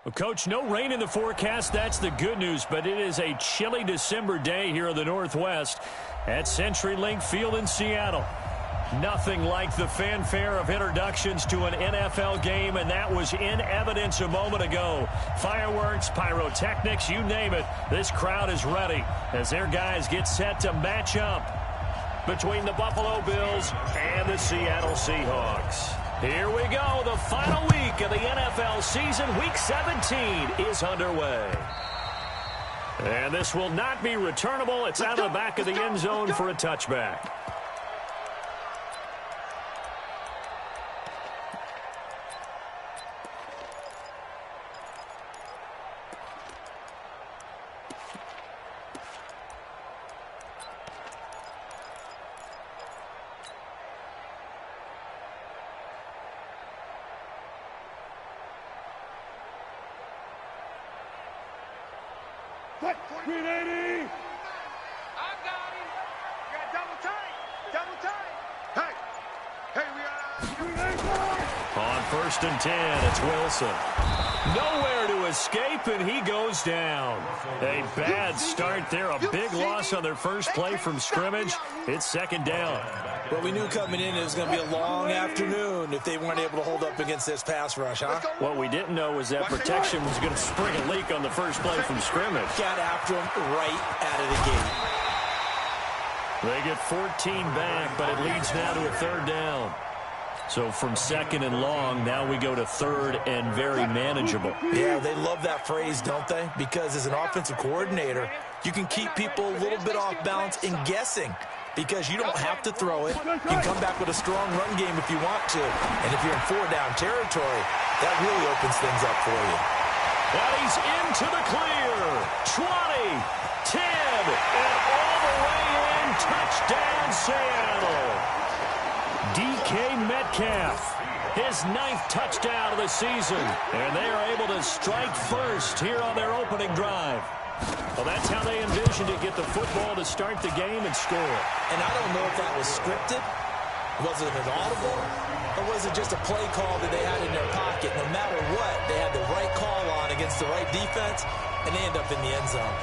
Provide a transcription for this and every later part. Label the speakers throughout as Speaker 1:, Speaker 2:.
Speaker 1: Well, Coach, no rain in the forecast. That's the good news, but it is a chilly December day here in the Northwest at CenturyLink Field in Seattle. Nothing like the fanfare of introductions to an NFL game, and that was in evidence a moment ago. Fireworks, pyrotechnics, you name it. This crowd is ready as their guys get set to match up between the Buffalo Bills and the Seattle Seahawks. Here we go. The final week of the NFL season. Week 17 is underway. And this will not be returnable. It's out of the back of the end zone for a touchback.
Speaker 2: Green 80! I got him! You got double tight! Double tight! Hey, we are... Green 80!
Speaker 1: On 1st and 10, it's Wilson. Nowhere to escape, and he goes down. A bad start there. A big loss on their first play from scrimmage. It's 2nd down.
Speaker 3: Well, we knew coming in it was going to be a long afternoon if they weren't able to hold up against this pass rush, huh?
Speaker 1: What we didn't know was that protection was going to spring a leak on the first play from scrimmage.
Speaker 3: Got after him right out of the gate.
Speaker 1: They get 14 back, but it leads now to a 3rd down. So from 2nd and long, now we go to 3rd and very manageable.
Speaker 3: Yeah, they love that phrase, don't they? Because as an offensive coordinator, you can keep people a little bit off balance and guessing. Because you don't have to throw it. You can come back with a strong run game if you want to. And if you're in 4-down territory, that really opens things up for you.
Speaker 1: And he's into the clear. 20, 10, and all the way in. Touchdown, Seattle. DK Metcalf, his 9th touchdown of the season. And they are able to strike first here on their opening drive. Well, that's how they envisioned it, get the football to start the game and score.
Speaker 3: And I don't know if that was scripted. Was it an audible? Or was it just a play call that they had in their pocket? No matter what, they had the right call on against the right defense, and they end up in the end zone.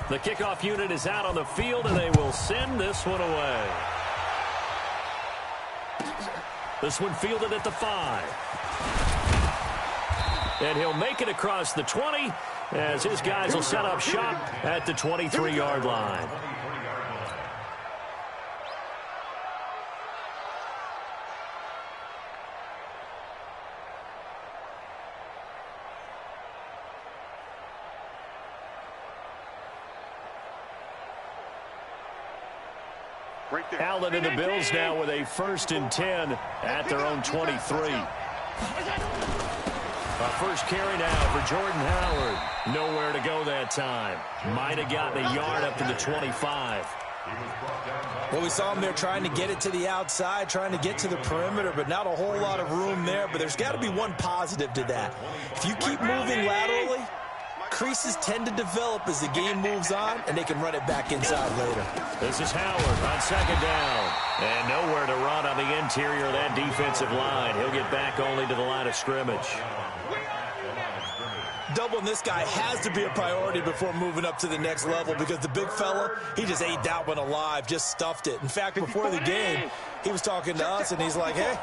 Speaker 1: The kickoff unit is out on the field, and they will send this one away. This one fielded at the 5. And he'll make it across the 20 as his guys will set up shop at the 23-yard line. Allen and the Bills now with a 1st and 10 at their own 23. First carry now for Jordan Howard. Nowhere to go that time. Might have gotten a yard up to the 25.
Speaker 3: Well, we saw him there trying to get it to the outside, trying to get to the perimeter, but not a whole lot of room there. But there's got to be one positive to that. If you keep moving laterally, creases tend to develop as the game moves on, and they can run it back inside later.
Speaker 1: This is Howard on 2nd down. And nowhere to run on the interior of that defensive line. He'll get back only to the line of scrimmage.
Speaker 3: Doubling this guy has to be a priority before moving up to the next level because the big fella, he just ate that one alive, just stuffed it. In fact, before the game, he was talking to us, and he's like, hey,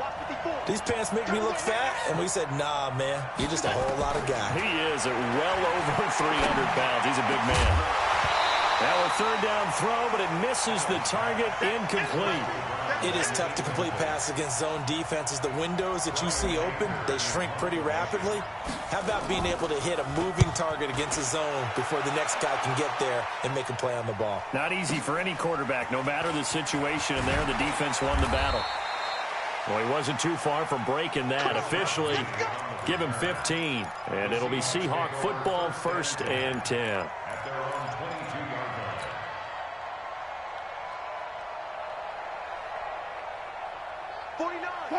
Speaker 3: these pants make me look fat. And we said, nah, man, you're just a whole lot of guy.
Speaker 1: He is at well over 300 pounds. He's a big man. Now a 3rd down throw, but it misses the target, incomplete.
Speaker 3: It is tough to complete passes against zone defenses. The windows that you see open, they shrink pretty rapidly. How about being able to hit a moving target against a zone before the next guy can get there and make a play on the ball?
Speaker 1: Not easy for any quarterback, no matter the situation, and there the defense won the battle. Well, he wasn't too far from breaking that. Officially, give him 15, and it'll be Seahawk football, 1st and 10.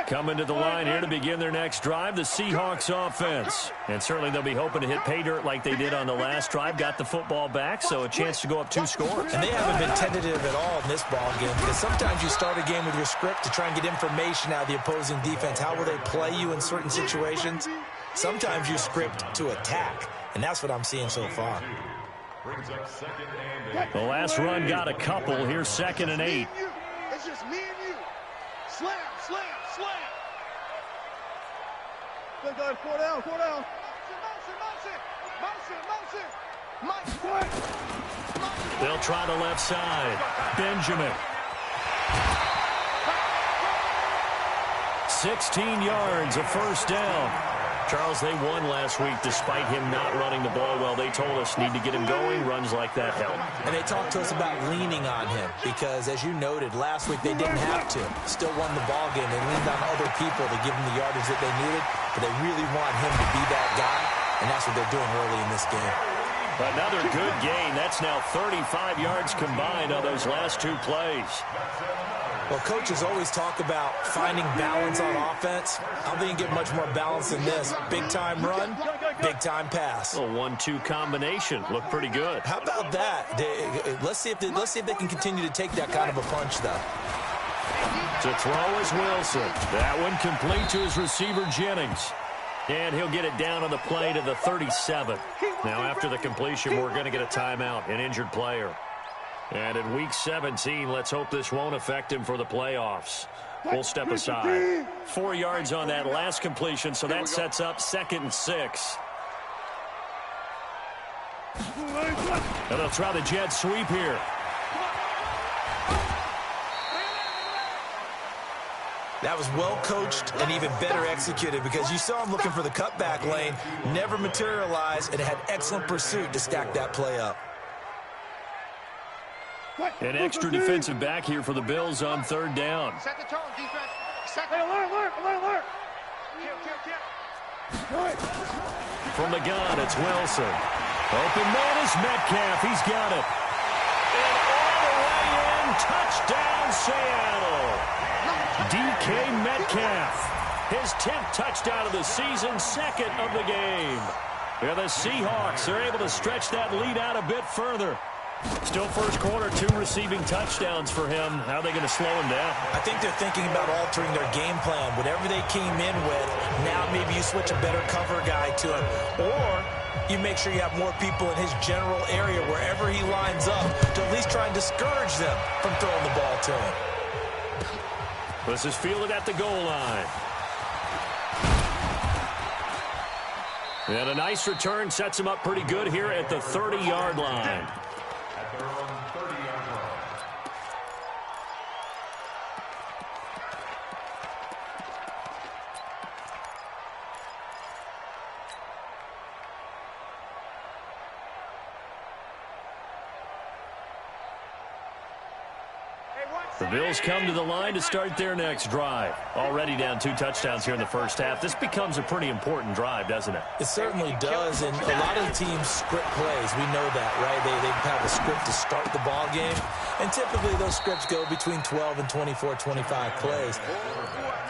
Speaker 1: Coming to the line here to begin their next drive, the Seahawks offense. And certainly they'll be hoping to hit pay dirt like they did on the last drive. Got the football back, so a chance to go up 2 scores.
Speaker 3: And they haven't been tentative at all in this ball game, because sometimes you start a game with your script to try and get information out of the opposing defense. How will they play you in certain situations? Sometimes you script to attack, and that's what I'm seeing so far.
Speaker 1: The last run got a couple. Here's 2nd and 8.
Speaker 2: It's just me and you. Slam, slam, slam. Good guys, 4 down, 4 down. Motion.
Speaker 1: They'll try the left side. Benjamin. 16 yards, a first down. Charles, they won last week despite him not running the ball well. They told us need to get him going. Runs like that help.
Speaker 3: And they talked to us about leaning on him because, as you noted, last week they didn't have to. Still won the ball game. They leaned on other people to give them the yardage that they needed, but they really want him to be that guy, and that's what they're doing early in this game.
Speaker 1: Another good gain. That's now 35 yards combined on those last 2 plays.
Speaker 3: Well, coaches always talk about finding balance on offense. I don't think you can get much more balance than this. Big-time run, big-time pass.
Speaker 1: A 1-2 combination. Looked pretty good.
Speaker 3: How about that? Let's see if they can continue to take that kind of a punch, though.
Speaker 1: To throw is Wilson. That one complete to his receiver, Jennings. And he'll get it down on the play to the 37. Now, after the completion, we're going to get a timeout, an injured player. And in Week 17, let's hope this won't affect him for the playoffs. We'll step aside. 4 yards on that last completion, so that sets up 2nd and 6. And they'll try the jet sweep here.
Speaker 3: That was well coached and even better executed because you saw him looking for the cutback lane, never materialized, and had excellent pursuit to stack that play up.
Speaker 1: An extra defensive back here for the Bills on 3rd down.
Speaker 2: Set the tone, defense. Set the alert.
Speaker 1: From the gun, it's Wilson. Open man is Metcalf. He's got it. And all the way in, touchdown Seattle. DK Metcalf. His 10th touchdown of the season, 2nd of the game. Yeah, the Seahawks are able to stretch that lead out a bit further. Still first quarter, 2 receiving touchdowns for him. How are they going to slow him down?
Speaker 3: I think they're thinking about altering their game plan. Whatever they came in with, now maybe you switch a better cover guy to him. Or you make sure you have more people in his general area wherever he lines up to at least try and discourage them from throwing the ball to him.
Speaker 1: This is fielded at the goal line. And a nice return sets him up pretty good here at the 30-yard line. The Bills come to the line to start their next drive. Already down 2 touchdowns here in the first half. This becomes a pretty important drive, doesn't it?
Speaker 3: It certainly does, and a lot of the teams script plays. We know that, right? They have a script to start the ball game, and typically those scripts go between 12 and 24, 25 plays.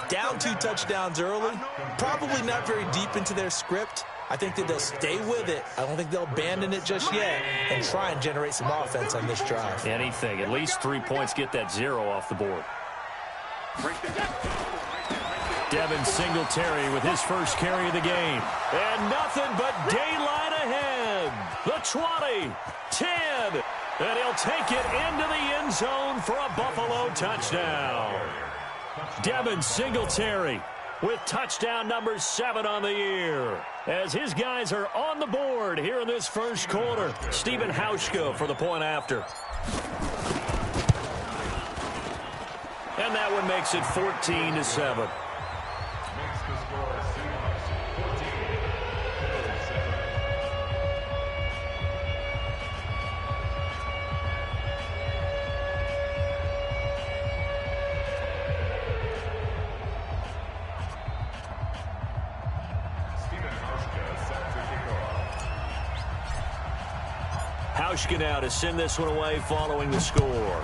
Speaker 3: Down 2 touchdowns early, probably not very deep into their script. I think that they'll stay with it. I don't think they'll abandon it just yet and try and generate some offense on this drive.
Speaker 1: Anything. At least 3 points, get that 0 off the board. Devin Singletary with his first carry of the game. And nothing but daylight ahead. The 20, 10, and he'll take it into the end zone for a Buffalo touchdown. Devin Singletary with touchdown number 7 on the year, as his guys are on the board here in this first quarter. Stephen Hauschka for the point after. And that one makes it 14-7. Hauschka now to send this one away following the score.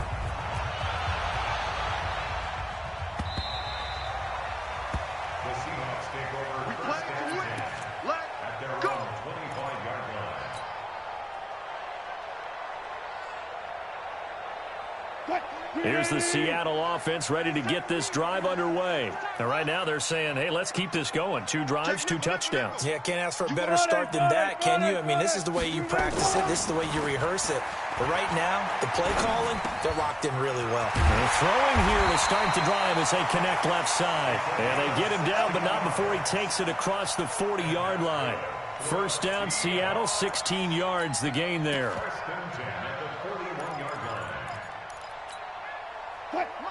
Speaker 1: here's the Seattle offense ready to get this drive underway. And right now they're saying, hey, let's keep this going. 2 drives, 2 touchdowns.
Speaker 3: Yeah, can't ask for a better start than that, can you? I mean, this is the way you practice it. This is the way you rehearse it. But right now, the play calling, they're locked in really well.
Speaker 1: They're throwing here to start the drive as they connect left side. And they get him down, but not before he takes it across the 40-yard line. First down, Seattle, 16 yards, the gain there.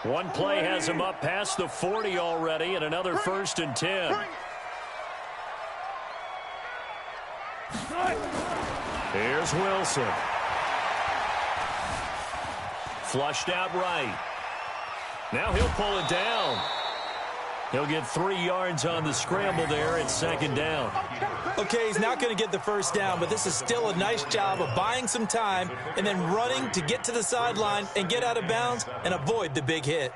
Speaker 1: One play has him up past the 40 already, and another 1st and 10. Here's Wilson. Flushed out right. Now he'll pull it down. He'll get 3 yards on the scramble there at 2nd down.
Speaker 3: Okay, he's not going to get the first down, but this is still a nice job of buying some time and then running to get to the sideline and get out of bounds and avoid the big hit.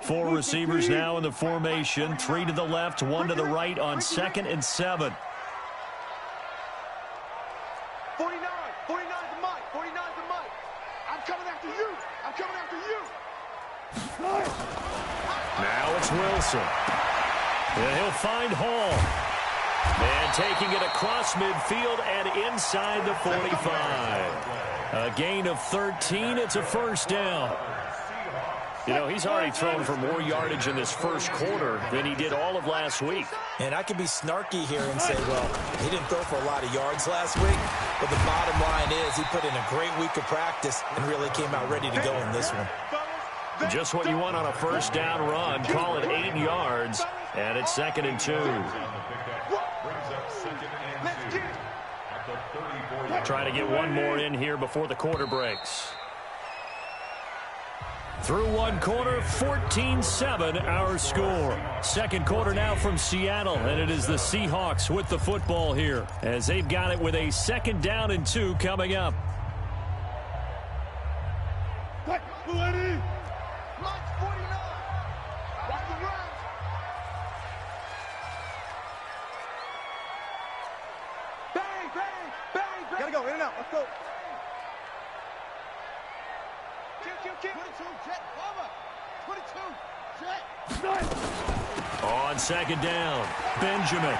Speaker 1: 4 receivers now in the formation. 3 to the left, 1 to the right on 2nd and 7.
Speaker 2: 49 to Mike. 49 to Mike. I'm coming after you. I'm coming after you.
Speaker 1: Now it's Wilson. And he'll find Hall. And taking it across midfield and inside the 45. A gain of 13. It's a 1st down. You know, he's already thrown for more yardage in this first quarter than he did all of last week.
Speaker 3: And I could be snarky here and say, well, he didn't throw for a lot of yards last week. But the bottom line is he put in a great week of practice and really came out ready to go in this one.
Speaker 1: Just what you want on a 1st down run. Call it 8 yards. And it's 2nd and 2. Try to get one more in here before the quarter breaks. Through one quarter, 14-7 our score. Second quarter now from Seattle, and it is the Seahawks with the football here as they've got it with a 2nd down and 2 coming up.
Speaker 2: Gotta go, in and out, let's go. Kick. 22, jet, cover. 22, jet.
Speaker 1: On 2nd down, Benjamin.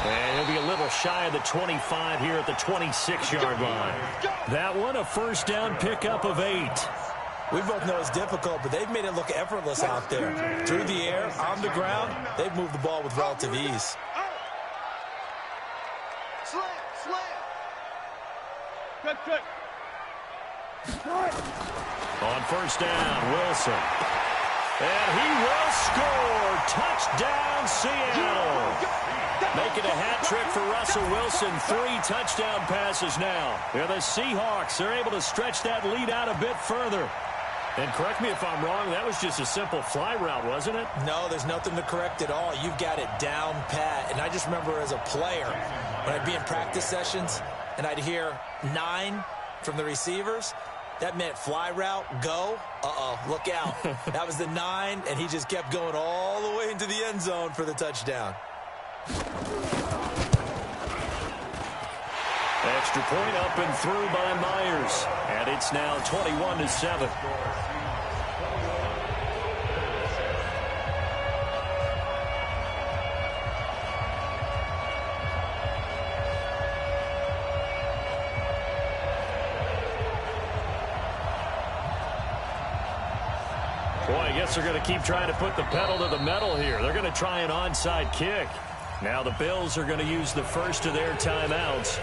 Speaker 1: And he'll be a little shy of the 25 here at the 26-yard line. That one, a 1st down pickup of 8.
Speaker 3: We both know it's difficult, but they've made it look effortless out there. Through the air, on the ground, they've moved the ball with relative ease.
Speaker 2: Slam. Good.
Speaker 1: On 1st down, Wilson. And he will score. Touchdown, Seattle. Making a hat trick for Russell Wilson. 3 touchdown passes now. They're the Seahawks. They're able to stretch that lead out a bit further. And correct me if I'm wrong, that was just a simple fly route, wasn't it?
Speaker 3: No, there's nothing to correct at all. You've got it down pat. And I just remember as a player, when I'd be in practice sessions and I'd hear 9 from the receivers, that meant fly route, go. Look out. That was the 9, and he just kept going all the way into the end zone for the touchdown.
Speaker 1: Extra point up and through by Myers. And it's now 21-7. Boy, I guess they're going to keep trying to put the pedal to the metal here. They're going to try an onside kick. Now the Bills are going to use the first of their timeouts.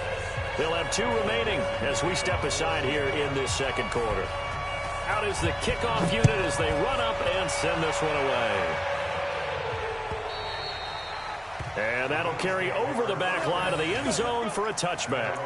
Speaker 1: They'll have 2 remaining as we step aside here in this second quarter. Out is the kickoff unit as they run up and send this one away. And that'll carry over the back line of the end zone for a touchback.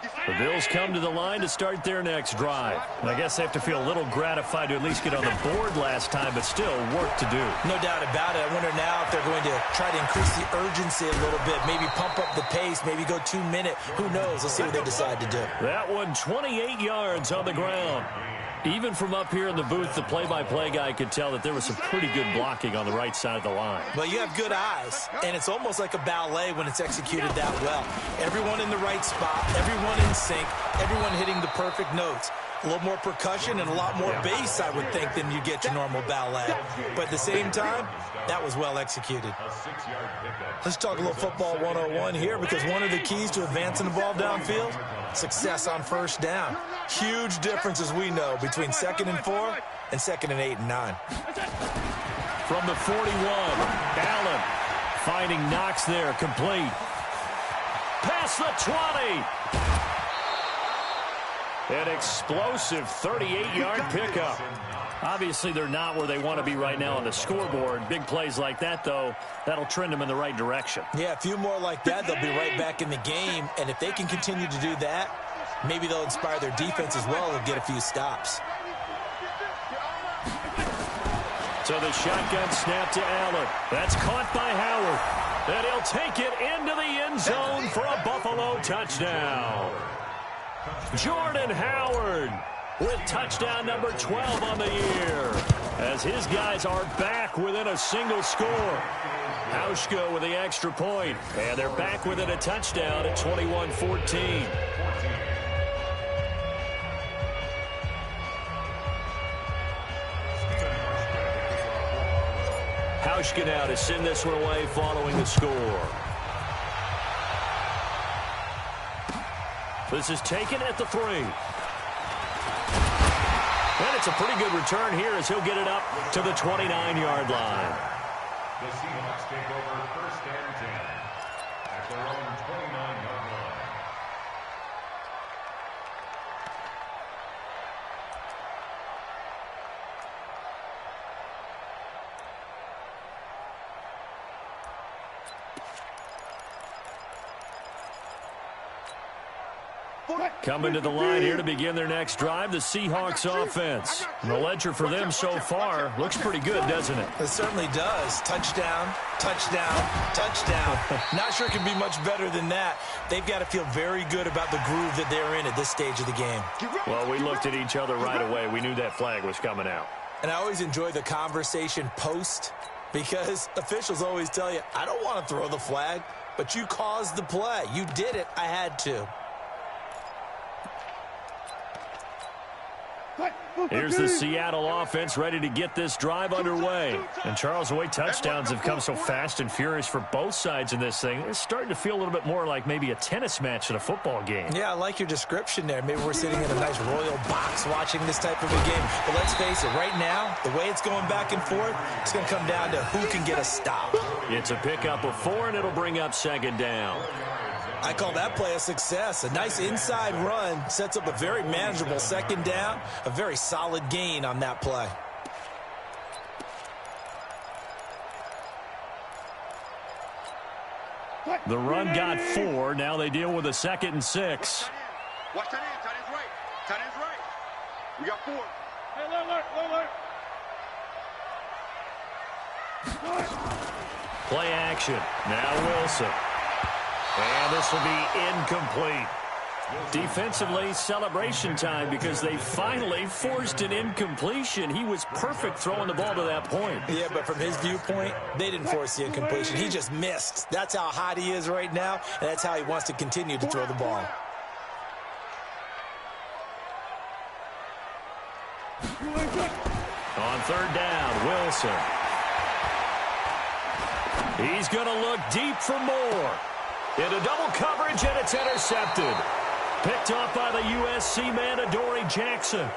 Speaker 1: The Bills come to the line to start their next drive. And I guess they have to feel a little gratified to at least get on the board last time, but still work to do.
Speaker 3: No doubt about it. I wonder now if they're going to try to increase the urgency a little bit, maybe pump up the pace, maybe go 2 minute. Who knows? Let's see what they decide to do.
Speaker 1: That one 28 yards on the ground. Even from up here in the booth, the play-by-play guy could tell that there was some pretty good blocking on the right side of the line.
Speaker 3: Well, you have good eyes, and it's almost like a ballet when it's executed that well. Everyone in the right spot, everyone in sync, everyone hitting the perfect notes. A little more percussion and a lot more bass, I would think, than you get your normal ballet. But at the same time, that was well executed. Let's talk a little football 101 here, because one of the keys to advancing the ball downfield, success on first down. Huge difference, as we know, between 2nd and 4 and 2nd and 8 and 9.
Speaker 1: From the 41, Allen finding Knox there, complete. Past the 20. An explosive 38-yard pickup. Obviously, they're not where they want to be right now on the scoreboard. Big plays like that, though, that'll trend them in the right direction.
Speaker 3: Yeah, a few more like that, they'll be right back in the game. And if they can continue to do that, maybe they'll inspire their defense as well and get a few stops.
Speaker 1: So the shotgun snap to Allen. That's caught by Howard. And he'll take it into the end zone for a Buffalo touchdown. Jordan Howard with touchdown number 12 on the year, as his guys are back within a single score. Hauschka with the extra point, and they're back within a touchdown at 21-14. Hauschka now to send this one away following the score. This is taken at the 3. And it's a pretty good return here as he'll get it up to the 29-yard line.
Speaker 4: The Seahawks take over 1st and 10 at their own 29-yard line.
Speaker 1: Coming to the line here to begin their next drive, the Seahawks offense. The ledger for them so far looks pretty good, doesn't it?
Speaker 3: It certainly does. Touchdown, touchdown, touchdown. Not sure it can be much better than that. They've got to feel very good about the groove that they're in at this stage of the game.
Speaker 1: Well, we looked at each other right away. We knew that flag was coming out.
Speaker 3: And I always enjoy the conversation post, because officials always tell you, I don't want to throw the flag, but you caused the play. You did it. I had to.
Speaker 1: Here's the Seattle offense ready to get this drive underway. And Charles, the way touchdowns have come so fast and furious for both sides in this thing, it's starting to feel a little bit more like maybe a tennis match in a football game.
Speaker 3: Yeah, I like your description there. Maybe we're sitting in a nice royal box watching this type of a game. But let's face it, right now, the way it's going back and forth, it's going to come down to who can get a stop.
Speaker 1: It's a pickup of 4, and it'll bring up 2nd down.
Speaker 3: I call that play a success. A nice inside run sets up a very manageable 2nd down, a very solid gain on that play.
Speaker 1: The run got 4. Now they deal with a 2nd and 6.
Speaker 2: Watch tight end. Tight end's right. Tight end's right. We got 4. Hey, alert.
Speaker 1: Play action. Now Wilson. And this will be incomplete. Defensively, celebration time, because they finally forced an incompletion. He was perfect throwing the ball to that point.
Speaker 3: Yeah, but from his viewpoint, they didn't force the incompletion. He just missed. That's how hot he is right now, and that's how he wants to continue to throw the ball.
Speaker 1: On 3rd down, Wilson. He's going to look deep for more. Into double coverage, and it's intercepted. Picked off by the USC man, Adoree Jackson.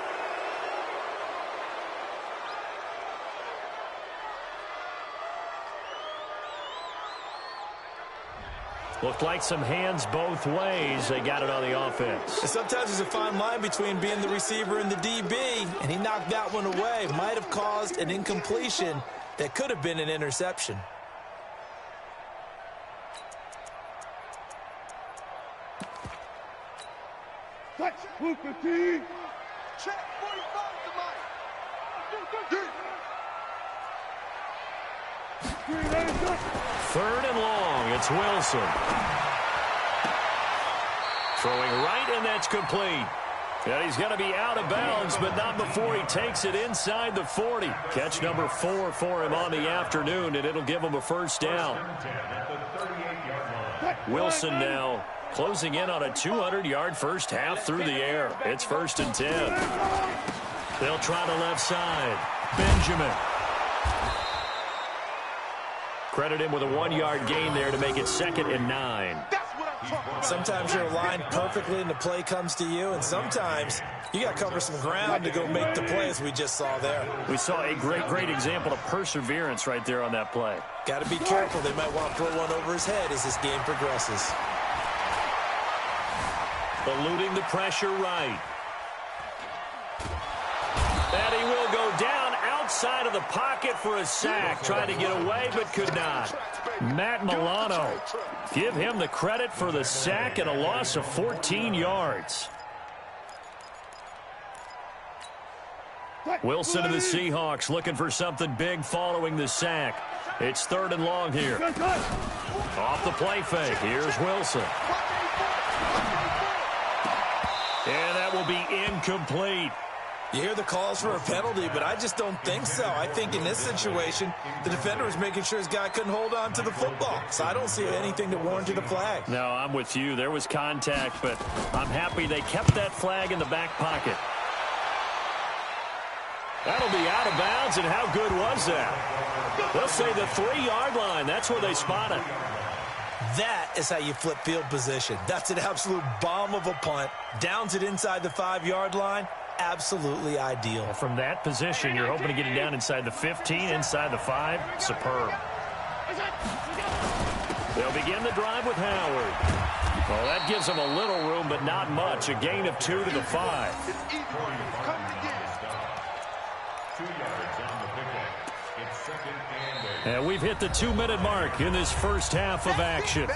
Speaker 1: Looked like some hands both ways. They got it on the offense.
Speaker 3: Sometimes there's a fine line between being the receiver and the DB, and he knocked that one away. Might have caused an incompletion that could have been an interception.
Speaker 2: Check 45 to Mike.
Speaker 1: Third and long. It's Wilson. Throwing right, and that's complete. And he's going to be out of bounds, but not before he takes it inside the 40. Catch number 4 for him on the afternoon, and it'll give him a first down. Wilson now closing in on a 200-yard first half through the air. It's 1st and 10. They'll try the left side. Benjamin. Credit him with a 1-yard gain there to make it 2nd and 9.
Speaker 3: Sometimes you're aligned perfectly and the play comes to you, and sometimes you got to cover some ground to go make the play, as we just saw there.
Speaker 1: We saw a great example of perseverance right there on that play.
Speaker 3: Got to be careful. They might want to throw one over his head as this game progresses.
Speaker 1: Eluding the pressure right. And he will go down outside of the pocket for a sack. Tried to get away, but could not. Matt Milano. Give him the credit for the sack and a loss of 14 yards. Wilson and the Seahawks looking for something big following the sack. It's 3rd and long here. Off the play fake. Here's Wilson. And that will be incomplete.
Speaker 3: You hear the calls for a penalty, but I just don't think so. I think in this situation, the defender was making sure his guy couldn't hold on to the football. So I don't see anything to warrant a flag.
Speaker 1: No, I'm with you. There was contact, but I'm happy they kept that flag in the back pocket. That'll be out of bounds, and how good was that? They'll say the 3-yard line. That's where they spot it.
Speaker 3: That is how you flip field position. That's an absolute bomb of a punt. Downs it inside the 5-yard line. Absolutely ideal.
Speaker 1: From that position, you're hoping to get it down inside the 15, inside the 5. Superb. They'll begin the drive with Howard. Well, that gives them a little room, but not much. A gain of 2 to the 5.
Speaker 4: 2 yards on the pickup. It's 2nd and 8.
Speaker 1: And we've hit the 2-minute mark in this first half of action.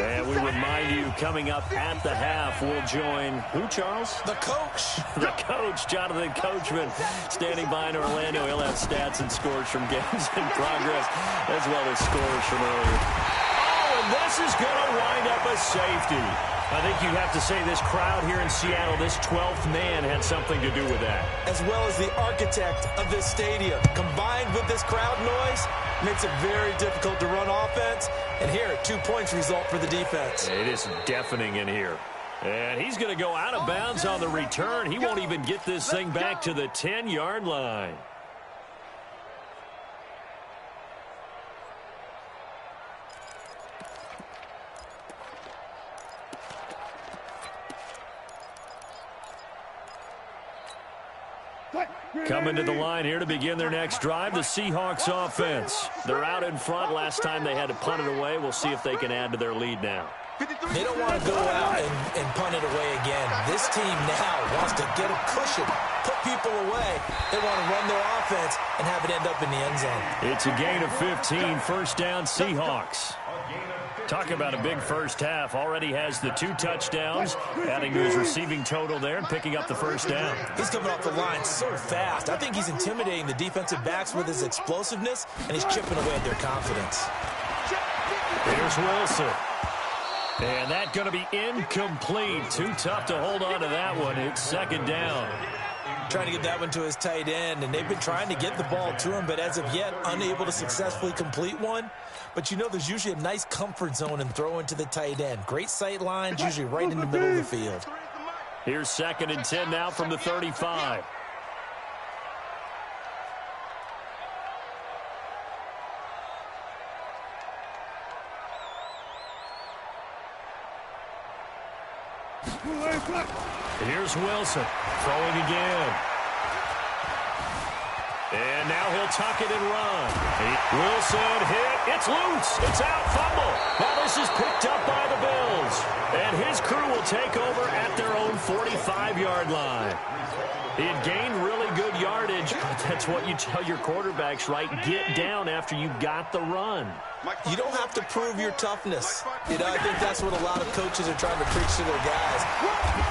Speaker 1: And we remind you, coming up at the half, we'll join who, Charles?
Speaker 3: The coach.
Speaker 1: The coach, Jonathan Coachman, standing by in Orlando. He'll have stats and scores from games in progress, as well as scores from earlier. Oh, and this is going to wind up a safety. I think you have to say this crowd here in Seattle, this 12th man had something to do with that.
Speaker 3: As well as the architect of this stadium. Combined with this crowd noise, makes it very difficult to run offense. And here, 2 points result for the defense.
Speaker 1: It is deafening in here. And he's going to go out of bounds on the return. He won't even get this thing back to the 10-yard line. Coming to the line here to begin their next drive, the Seahawks offense. They're out in front. Last time they had to punt it away. We'll see if they can add to their lead now.
Speaker 3: They don't want to go out and punt it away again. This team now wants to get a cushion, put people away. They want to run their offense and have it end up in the end zone.
Speaker 1: It's a gain of 15, first down Seahawks. Talk about a big first half. Already has the 2 touchdowns, adding to his receiving total there and picking up the first down.
Speaker 3: He's coming off the line so fast. I think he's intimidating the defensive backs with his explosiveness, and he's chipping away at their confidence.
Speaker 1: Here's Wilson. And that's going to be incomplete. Too tough to hold on to that one. It's 2nd down.
Speaker 3: Trying to get that one to his tight end, and they've been trying to get the ball to him, but as of yet, unable to successfully complete one. But you know there's usually a nice comfort zone in throwing to the tight end. Great sight lines, usually right in the middle of the field.
Speaker 1: Here's 2nd and 10 now from the 35. Here's Wilson throwing again. And now he'll tuck it and run. Wilson hit. It's loose. It's out. Fumble. Now this is picked up by the Bills. And his crew will take over at their own 45-yard line. He had gained really good yardage. That's what you tell your quarterbacks, right? Get down after you got the run.
Speaker 3: You don't have to prove your toughness. You know, I think that's what a lot of coaches are trying to preach to their guys.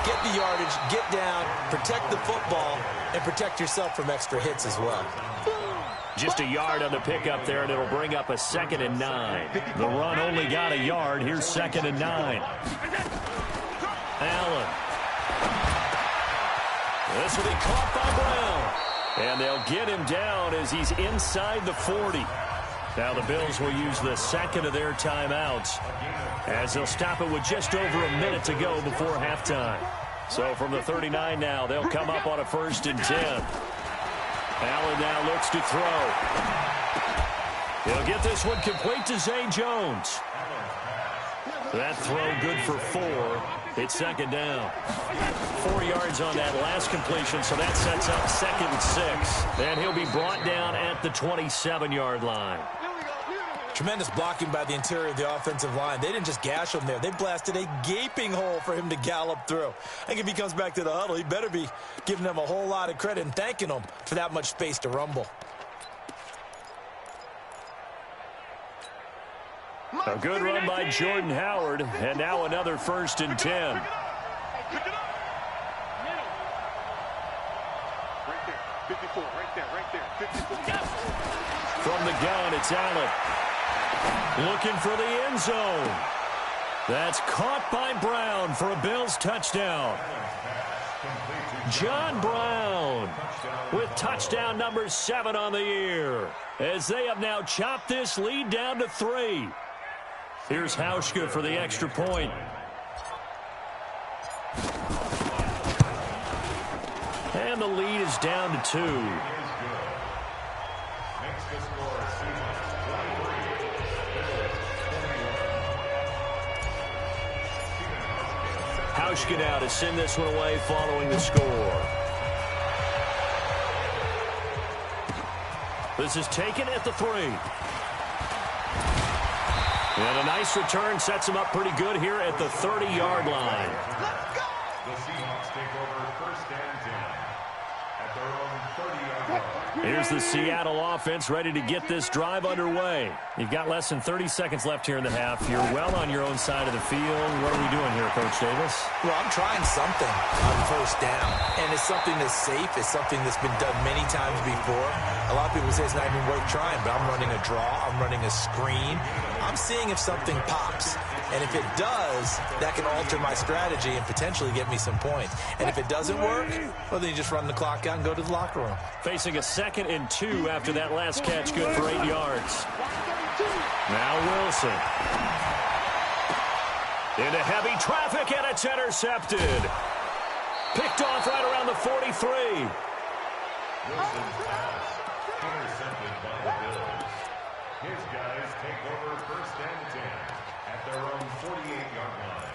Speaker 3: Get the yardage, get down, protect the football, and protect yourself from extra hits as well.
Speaker 1: Just a yard on the pickup there, and it'll bring up a 2nd and 9. The run only got a yard. Here's 2nd and 9. Allen. This will be caught by Brown. And they'll get him down as he's inside the 40. Now the Bills will use the 2nd of their timeouts as they'll stop it with just over a minute to go before halftime. So from the 39 now, they'll come up on a 1st and 10. Allen now looks to throw. He'll get this one complete to Zay Jones. That throw good for 4. It's 2nd down. 4 yards on that last completion, so that sets up 2nd and 6. And he'll be brought down at the 27-yard line.
Speaker 3: Tremendous blocking by the interior of the offensive line. They didn't just gash him there. They blasted a gaping hole for him to gallop through. I think if he comes back to the huddle, he better be giving them a whole lot of credit and thanking them for that much space to rumble.
Speaker 1: A good run by Jordan Howard, and now another 1st and 10.
Speaker 2: Right there, 54, right there, 54.
Speaker 1: From the gun, it's Allen. Looking for the end zone. That's caught by Brown for a Bills touchdown. John Brown with touchdown number 7 on the year, as they have now chopped this lead down to 3. Here's Hauschka for the extra point. And the lead is down to 2. Hauschka now to send this one away following the score. This is taken at the 3. And a nice return sets him up pretty good here at the 30-yard line.
Speaker 4: The Seahawks take over 1st and 10 at their own 30-yard line.
Speaker 1: Here's the Seattle offense ready to get this drive underway. You've got less than 30 seconds left here in the half. You're well on your own side of the field. What are we doing here, Coach Davis?
Speaker 3: Well, I'm trying something on 1st down, and it's something that's safe. It's something that's been done many times before. A lot of people say it's not even worth trying, but I'm running a draw. I'm running a screen. I'm seeing if something pops. And if it does, that can alter my strategy and potentially get me some points. And if it doesn't work, well, then you just run the clock out and go to the locker room.
Speaker 1: Facing a 2nd and 2 after that last catch, good for 8 yards. Now Wilson. Into heavy traffic, and it's intercepted. Picked off right around the 43.
Speaker 4: Wilson's pass intercepted by the Bills. His guys take over 1st and 10 at their own 48-yard line.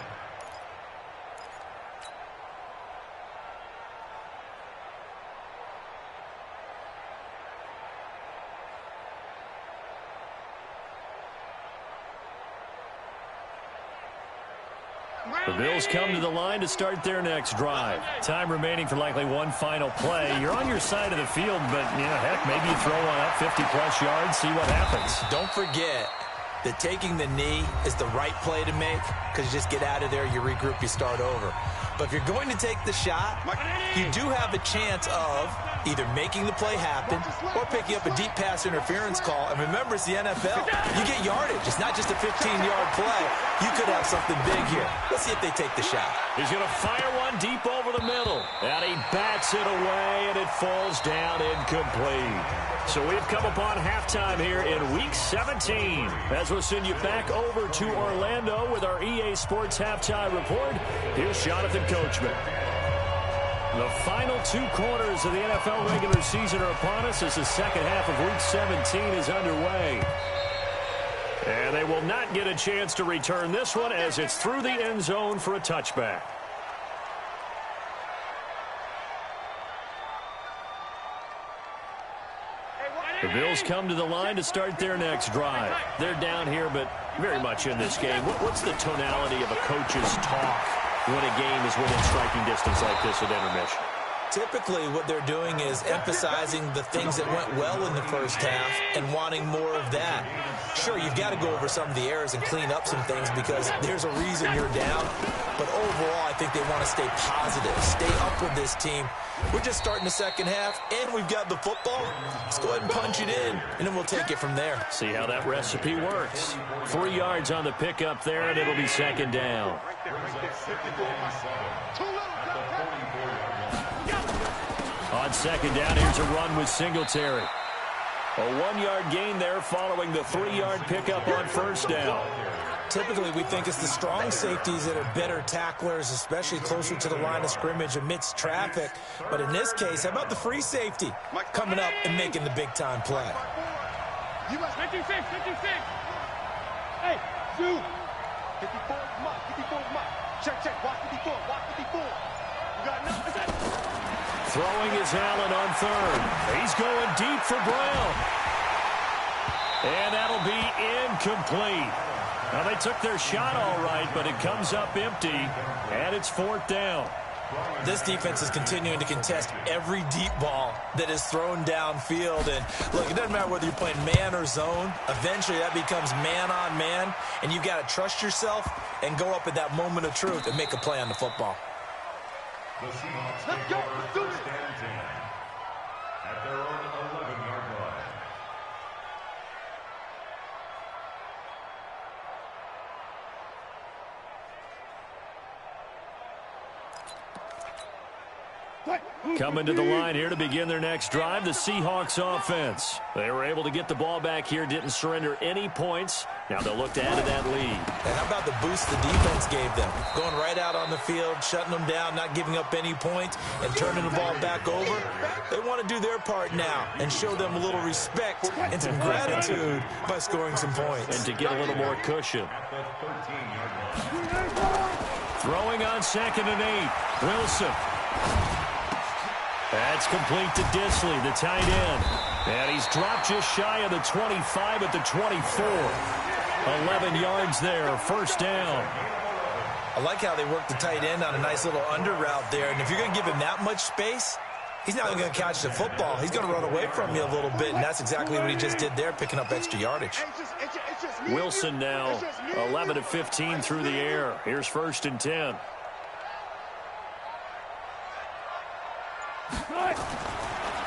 Speaker 1: The Bills come to the line to start their next drive. Time remaining for likely one final play. You're on your side of the field, but, heck, maybe you throw one up 50-plus yards, see what happens.
Speaker 3: Don't forget that taking the knee is the right play to make, because you just get out of there, you regroup, you start over. But if you're going to take the shot, you do have a chance of either making the play happen or picking up a deep pass interference call. And remember, it's the NFL. You get yardage. It's not just a 15-yard play. You could have something big here. Let's see if they take the shot.
Speaker 1: He's going to fire one deep over the middle. And he bats it away, and it falls down incomplete. So we've come upon halftime here in Week 17. As we'll send you back over to Orlando with our EA Sports Halftime Report, here's Jonathan Coachman. The final 2 quarters of the NFL regular season are upon us as the second half of Week 17 is underway. And they will not get a chance to return this one as it's through the end zone for a touchback. The Bills come to the line to start their next drive. They're down here, but very much in this game. What's the tonality of a coach's talk when a game is within striking distance like this at intermission?
Speaker 3: Typically, what they're doing is emphasizing the things that went well in the first half and wanting more of that. Sure, you've got to go over some of the errors and clean up some things because there's a reason you're down. But overall, I think they want to stay positive, stay up with this team. We're just starting the second half, and we've got the football. Let's go ahead and punch it in, and then we'll take it from there.
Speaker 1: See how that recipe works. 3 yards on the pickup there, and it'll be second down. On second down, here's a run with Singletary. A 1-yard gain there following the 3-yard pickup on first down.
Speaker 3: Typically, we think it's the strong safeties that are better tacklers, especially closer to the line of scrimmage amidst traffic. But in this case, how about the free safety coming up and making the big-time play?
Speaker 2: 56. Hey, shoot. 54 mark. Check. Watch 54. You got nothing.
Speaker 1: Throwing is Allen on third. He's going deep for Brown. And that'll be incomplete. Now, they took their shot all right, but it comes up empty, and it's fourth down.
Speaker 3: This defense is continuing to contest every deep ball that is thrown downfield. And, look, it doesn't matter whether you're playing man or zone. Eventually, that becomes man on man, and you've got to trust yourself and go up at that moment of truth and make a play on the football.
Speaker 4: The Seahawks take over first and 10 at their own 11-yard line.
Speaker 1: Coming to the line here to begin their next drive, the Seahawks offense. They were able to get the ball back here, didn't surrender any points. Now they'll look to add to that lead.
Speaker 3: And how about the boost the defense gave them? Going right out on the field, shutting them down, not giving up any points, and turning the ball back over. They want to do their part now and show them a little respect and some gratitude by scoring some points.
Speaker 1: And to get a little more cushion. Throwing on 2nd and 8. Wilson. That's complete to Disley, the tight end. And he's dropped just shy of the 25 at the 24. 11 yards there, first down.
Speaker 3: I like how they work the tight end on a nice little under route there. And if you're going to give him that much space, he's not even going to catch the football. He's going to run away from you a little bit, and that's exactly what he just did there, picking up extra yardage.
Speaker 1: Wilson now 11 of 15 through the air. Here's 1st and 10.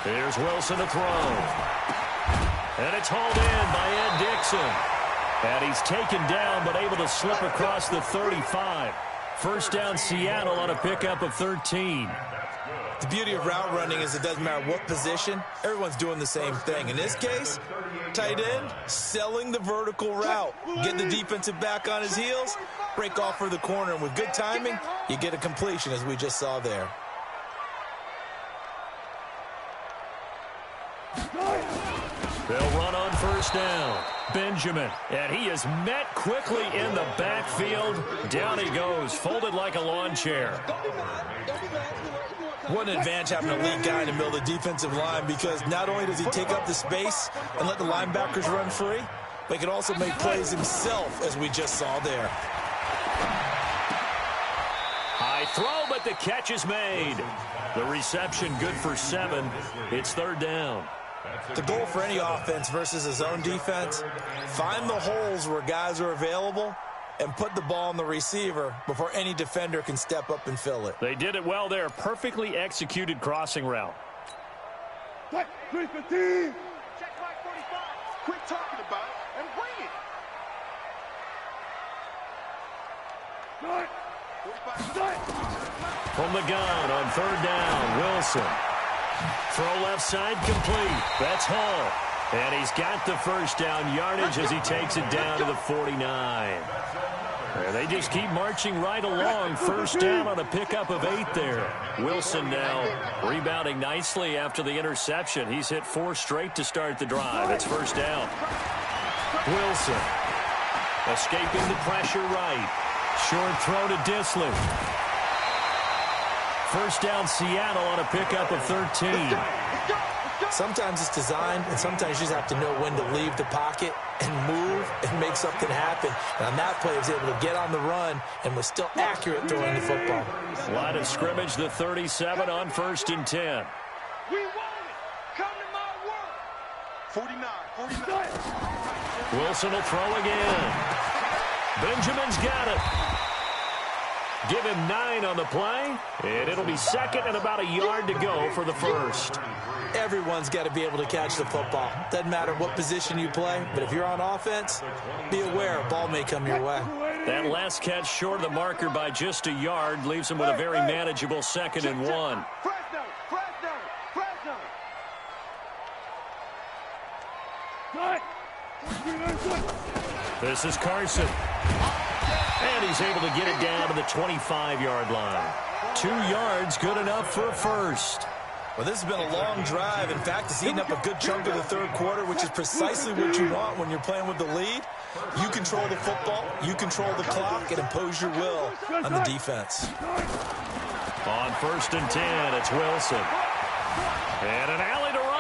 Speaker 1: Here's Wilson to throw. And it's hauled in by Ed Dixon. And he's taken down but able to slip across the 35. First down Seattle on a pickup of 13.
Speaker 3: The beauty of route running is it doesn't matter what position. Everyone's doing the same thing. In this case, tight end, selling the vertical route. Get the defensive back on his heels, break off for the corner. And with good timing, you get a completion as we just saw there.
Speaker 1: They'll run on first down. Benjamin, and he is met quickly in the backfield. Down he goes, folded like a lawn chair.
Speaker 3: What an advantage having a lead guy in the middle of the defensive line, because not only does he take up the space and let the linebackers run free, but he can also make plays himself, as we just saw there.
Speaker 1: High throw, but the catch is made. The reception good for 7. It's third down.
Speaker 3: The goal for any offense versus a zone defense, find the holes where guys are available and put the ball on the receiver before any defender can step up and fill it.
Speaker 1: They did it well there. Perfectly executed crossing route.
Speaker 2: Check 315. Check 45. Quit talking about it and bring it.
Speaker 1: From the gun on third down, Wilson. Throw left side complete. That's Hall. And he's got the first down yardage as he takes it down to the 49. And they just keep marching right along. First down on a pickup of 8 there. Wilson now rebounding nicely after the interception. He's hit 4 straight to start the drive. It's first down. Wilson escaping the pressure right. Short throw to Disley. First down Seattle on a pickup of 13.
Speaker 3: Sometimes it's designed, and sometimes you just have to know when to leave the pocket and move and make something happen. And on that play, he was able to get on the run and was still accurate throwing the football.
Speaker 1: Line of scrimmage, the 37 on 1st and 10.
Speaker 2: We want it. Come to my world. 49.
Speaker 1: Wilson will throw again. Benjamin's got it. Give him 9 on the play, and it'll be 2nd and about a yard to go for the first.
Speaker 3: Everyone's got to be able to catch the football. Doesn't matter what position you play, but if you're on offense, be aware a ball may come your way.
Speaker 1: That last catch short of the marker by just a yard leaves him with a very manageable 2nd and 1. This is Carson. And he's able to get it down to the 25-yard line. 2 yards, good enough for a first.
Speaker 3: Well, this has been a long drive. In fact, it's eaten up a good chunk of the third quarter, which is precisely what you want when you're playing with the lead. You control the football, you control the clock, and impose your will on the defense.
Speaker 1: On 1st and 10, it's Wilson. And an alley to run.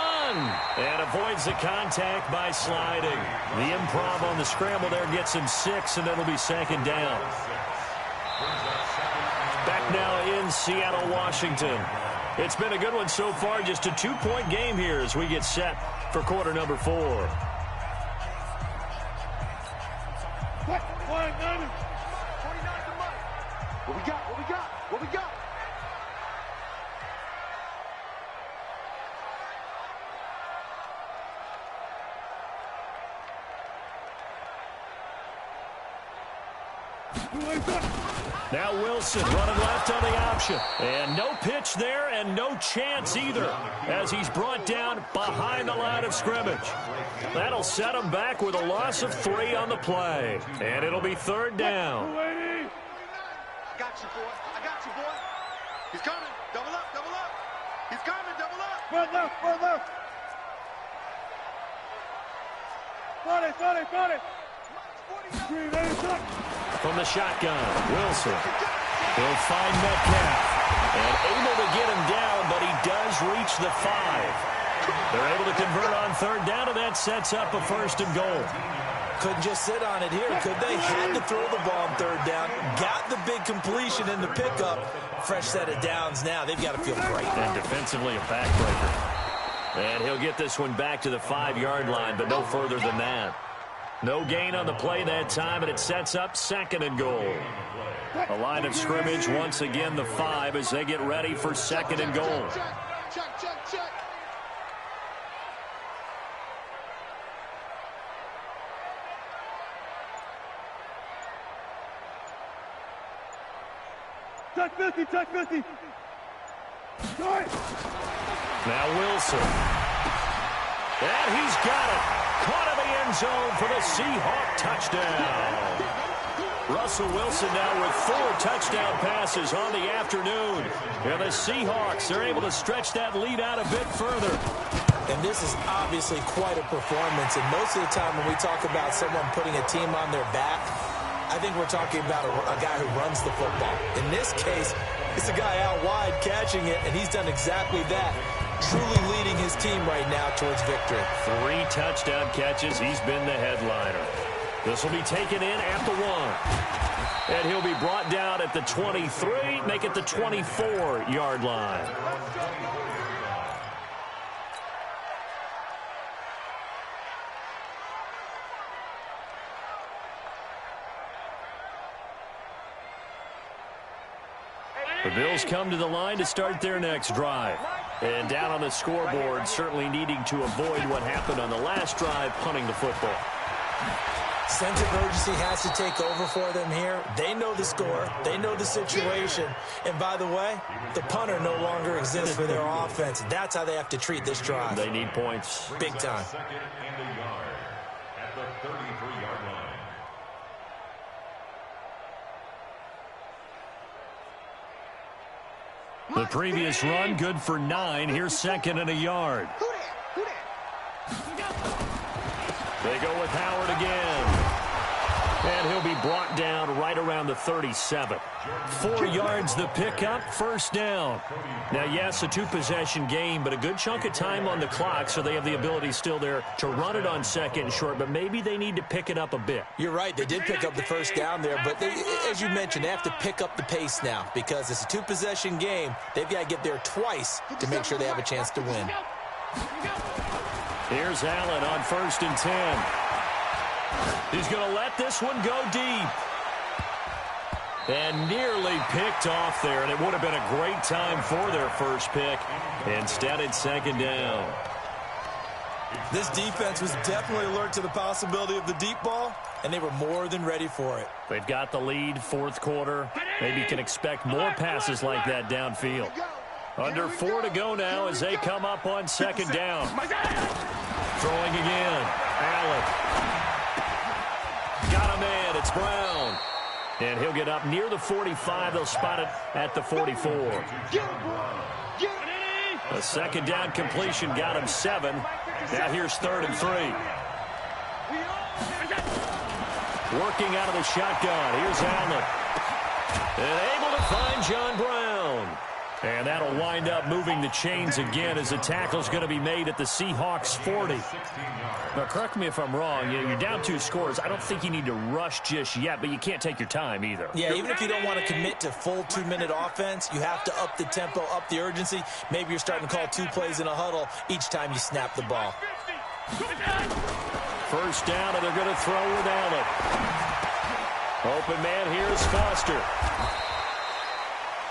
Speaker 1: And avoids the contact by sliding. The improv on the scramble there gets him 6, and it'll be 2nd down. Back now in Seattle, Washington. It's been a good one so far. Just a 2-point game here as we get set for quarter number 4.
Speaker 2: What we got? What we got? What we got?
Speaker 1: Now Wilson running left on the option. And no pitch there and no chance either as he's brought down behind the line of scrimmage. That'll set him back with a loss of 3 on the play. And it'll be 3rd down.
Speaker 2: I got you, boy. I got you, boy. He's coming. Double up, double up. He's coming, double up. Front left, front left. Got it.
Speaker 1: From the shotgun, Wilson. He'll find Metcalf. And able to get him down, but he does reach the 5. They're able to convert on 3rd down, and that sets up a 1st and goal.
Speaker 3: Couldn't just sit on it here, could they? Had to throw the ball on 3rd down. Got the big completion in the pickup. Fresh set of downs now. They've got to feel great.
Speaker 1: And defensively a backbreaker. And he'll get this one back to the 5-yard line, but no further than that. No gain on the play that time, and it sets up 2nd and goal. A line of scrimmage, once again the 5 as they get ready for 2nd and goal.
Speaker 2: Check. Check 50.
Speaker 1: Now Wilson. And he's got it. Caught in the end zone for the Seahawk touchdown. Russell Wilson now with 4 touchdown passes on the afternoon. And the Seahawks, they're able to stretch that lead out a bit further.
Speaker 3: And this is obviously quite a performance. And most of the time when we talk about someone putting a team on their back, I think we're talking about a guy who runs the football. In this case, it's a guy out wide catching it, and he's done exactly that. Truly leading his team right now towards victory.
Speaker 1: 3 touchdown catches. He's been the headliner. This will be taken in at the 1. And he'll be brought down at the 23, make it the 24-yard line. The Bills come to the line to start their next drive. And down on the scoreboard, certainly needing to avoid what happened on the last drive, punting the football.
Speaker 3: Sense of urgency has to take over for them here. They know the score. They know the situation. And by the way, the punter no longer exists for their offense. That's how they have to treat this drive.
Speaker 1: They need points.
Speaker 3: Big time.
Speaker 4: 2nd and a yard at the 33-yard line.
Speaker 1: The previous run, good for 9. Here's 2nd and a yard. They go with Howard again. And he'll be brought down right around the 37. 4 yards the pickup, first down. Now, yes, a 2-possession game, but a good chunk of time on the clock, so they have the ability still there to run it on second and short, but maybe they need to pick it up a bit.
Speaker 3: You're right. They did pick up the first down there, but as you mentioned, they have to pick up the pace now because it's a 2-possession game. They've got to get there twice to make sure they have a chance to win.
Speaker 1: Here's Allen on 1st and 10. He's going to let this one go deep. And nearly picked off there, and it would have been a great time for their first pick. Instead, it's 2nd down.
Speaker 3: This defense was definitely alert to the possibility of the deep ball, and they were more than ready for it.
Speaker 1: They've got the lead, 4th quarter. Maybe can expect more passes like that downfield. Under 4 to go now as they come up on 2nd down. Throwing again. Allen. Got a man. It's Brown. And he'll get up near the 45. They'll spot it at the 44. A 2nd down completion got him 7. Now here's 3rd and 3. Working out of the shotgun. Here's Allen. And able to find John Brown. And that'll wind up moving the chains again as the tackle's going to be made at the Seahawks 40. Now, correct me if I'm wrong. You're down 2 scores. I don't think you need to rush just yet, but you can't take your time either.
Speaker 3: Yeah, even if you don't want to commit to full 2-minute offense, you have to up the tempo, up the urgency. Maybe you're starting to call 2 plays in a huddle each time you snap the ball.
Speaker 1: First down, and they're going to throw with Allen. Open man, here's Foster.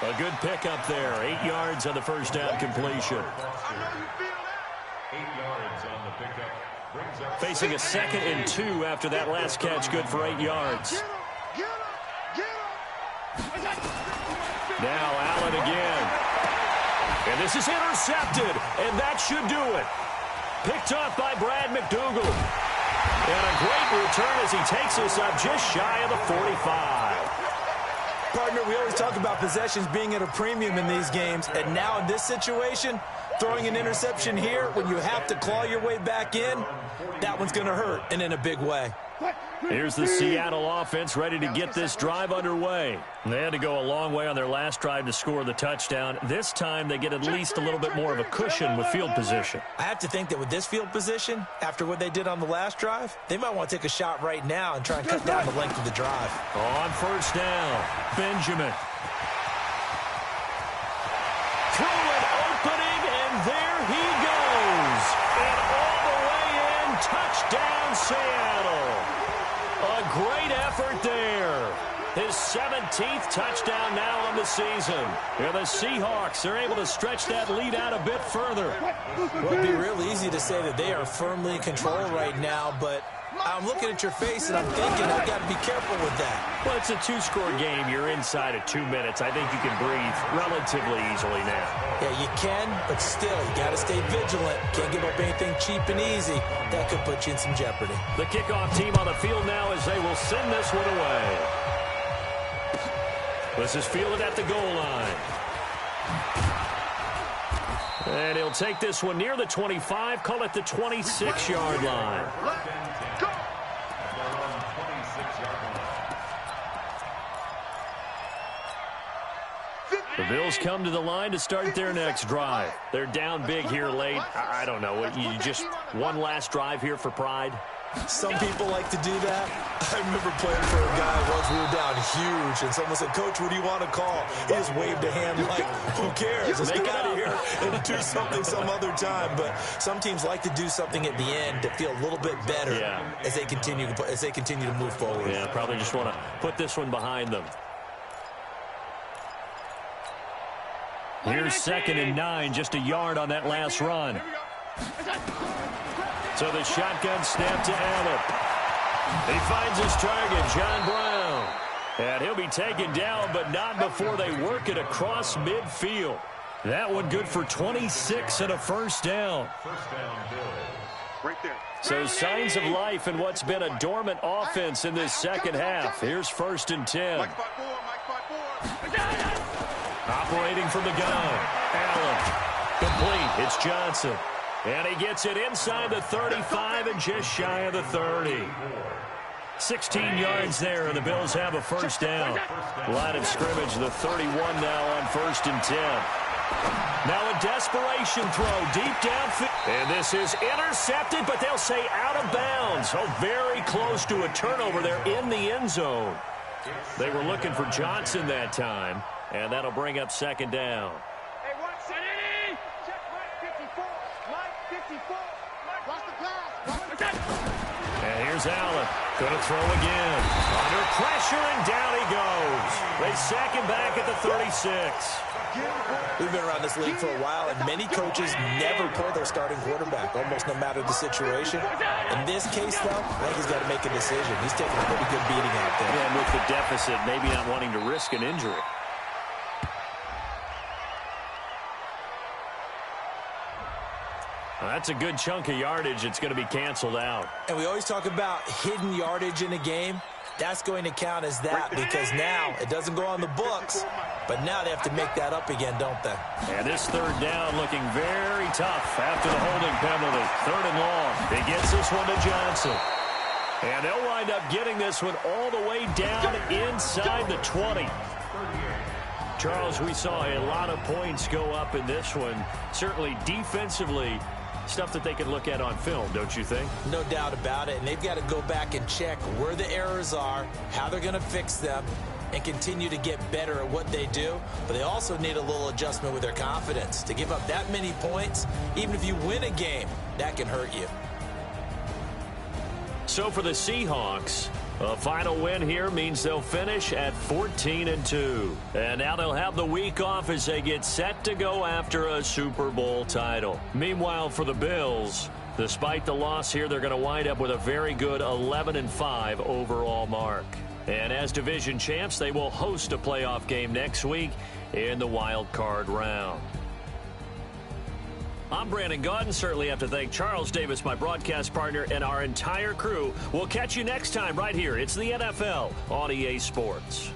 Speaker 1: A good pickup there. 8 yards on the first down completion.
Speaker 4: 8 yards on the pickup. Brings up
Speaker 1: Facing a 2nd and 2 after that last catch. Good for 8 yards. Now Allen again. And this is intercepted. And that should do it. Picked up by Brad McDougal. And a great return as he takes us up just shy of the 45.
Speaker 3: Partner, we always talk about possessions being at a premium in these games, and now in this situation, throwing an interception here when you have to claw your way back in, that one's going to hurt, and in a big way.
Speaker 1: Here's the Seattle offense ready to get this drive underway. They had to go a long way on their last drive to score the touchdown. This time they get at least a little bit more of a cushion with field position.
Speaker 3: I have to think that with this field position, after what they did on the last drive, they might want to take a shot right now and try and cut down the length of the drive.
Speaker 1: On first down, Benjamin. Through an opening, and there he goes. And all the way in, touchdown Seattle. A great effort there. His 17th touchdown now on the season. And the Seahawks are able to stretch that lead out a bit further.
Speaker 3: Well, it'd be real easy to say that they are firmly in control right now, but I'm looking at your face and I'm thinking I've got to be careful with that.
Speaker 1: Well, it's a 2-score game. You're inside of 2 minutes. I think you can breathe relatively easily now.
Speaker 3: Yeah, you can, but still, you got to stay vigilant. Can't give up anything cheap and easy. That could put you in some jeopardy.
Speaker 1: The kickoff team on the field now as they will send this one away. This is fielded at the goal line. And he'll take this one near the 25, call it the 26-yard line. The Bills come to the line to start their next drive. They're down big here late. I don't know. You just one last drive here for pride?
Speaker 3: Some people like to do that. I remember playing for a guy once we were down huge, and someone said, "Coach, what do you want to call?" He just waved a hand like, who cares? Let's get out of here and do something some other time. But some teams like to do something at the end to feel a little bit better as they continue to move forward.
Speaker 1: Yeah, probably just want to put this one behind them. Here's 2nd and 9, just a yard on that last run. So the shotgun snap to Allen. He finds his target, John Brown. And he'll be taken down, but not before they work it across midfield. That one good for 26 and a first down.
Speaker 2: Right there.
Speaker 1: So signs of life in what's been a dormant offense in this second half. Here's 1st and 10.
Speaker 2: Mike 5-4.
Speaker 1: Operating from the gun. Allen. Complete. It's Johnson. And he gets it inside the 35 and just shy of the 30. 16 yards there, and the Bills have a first down. Line of scrimmage, the 31 now on 1st and 10. Now a desperation throw deep downfield. And this is intercepted, but they'll say out of bounds. Oh, very close to a turnover there in the end zone. They were looking for Johnson that time, and that'll bring up 2nd down.
Speaker 2: Hey, watch it. Check Mike 54. Mike 54. Watch the pass.
Speaker 1: And here's Allen. Going to throw again. Under pressure, and down he goes. They sack him back at the 36.
Speaker 3: We've been around this league for a while, and many coaches never pull their starting quarterback, almost no matter the situation. In this case, though, I think he's got to make a decision. He's taking a pretty good beating out there.
Speaker 1: And with the deficit, maybe not wanting to risk an injury. Well, that's a good chunk of yardage. It's going to be canceled out.
Speaker 3: And we always talk about hidden yardage in a game. That's going to count as that because now it doesn't go on the books, but now they have to make that up again, don't they?
Speaker 1: And this 3rd down looking very tough after the holding penalty. 3rd and long. He gets this one to Johnson. And they'll wind up getting this one all the way down inside the 20. Charles, we saw a lot of points go up in this one. Certainly defensively, stuff that they can look at on film, don't you think?
Speaker 3: No doubt about it, and they've got to go back and check where the errors are, how they're going to fix them, and continue to get better at what they do. But they also need a little adjustment with their confidence. To give up that many points, even if you win a game, that can hurt you.
Speaker 1: So for the Seahawks, a final win here means they'll finish at 14-2. And now they'll have the week off as they get set to go after a Super Bowl title. Meanwhile, for the Bills, despite the loss here, they're going to wind up with a very good 11-5 overall mark. And as division champs, they will host a playoff game next week in the wild card round. I'm Brandon Gaudin. Certainly have to thank Charles Davis, my broadcast partner, and our entire crew. We'll catch you next time right here. It's the NFL on EA Sports.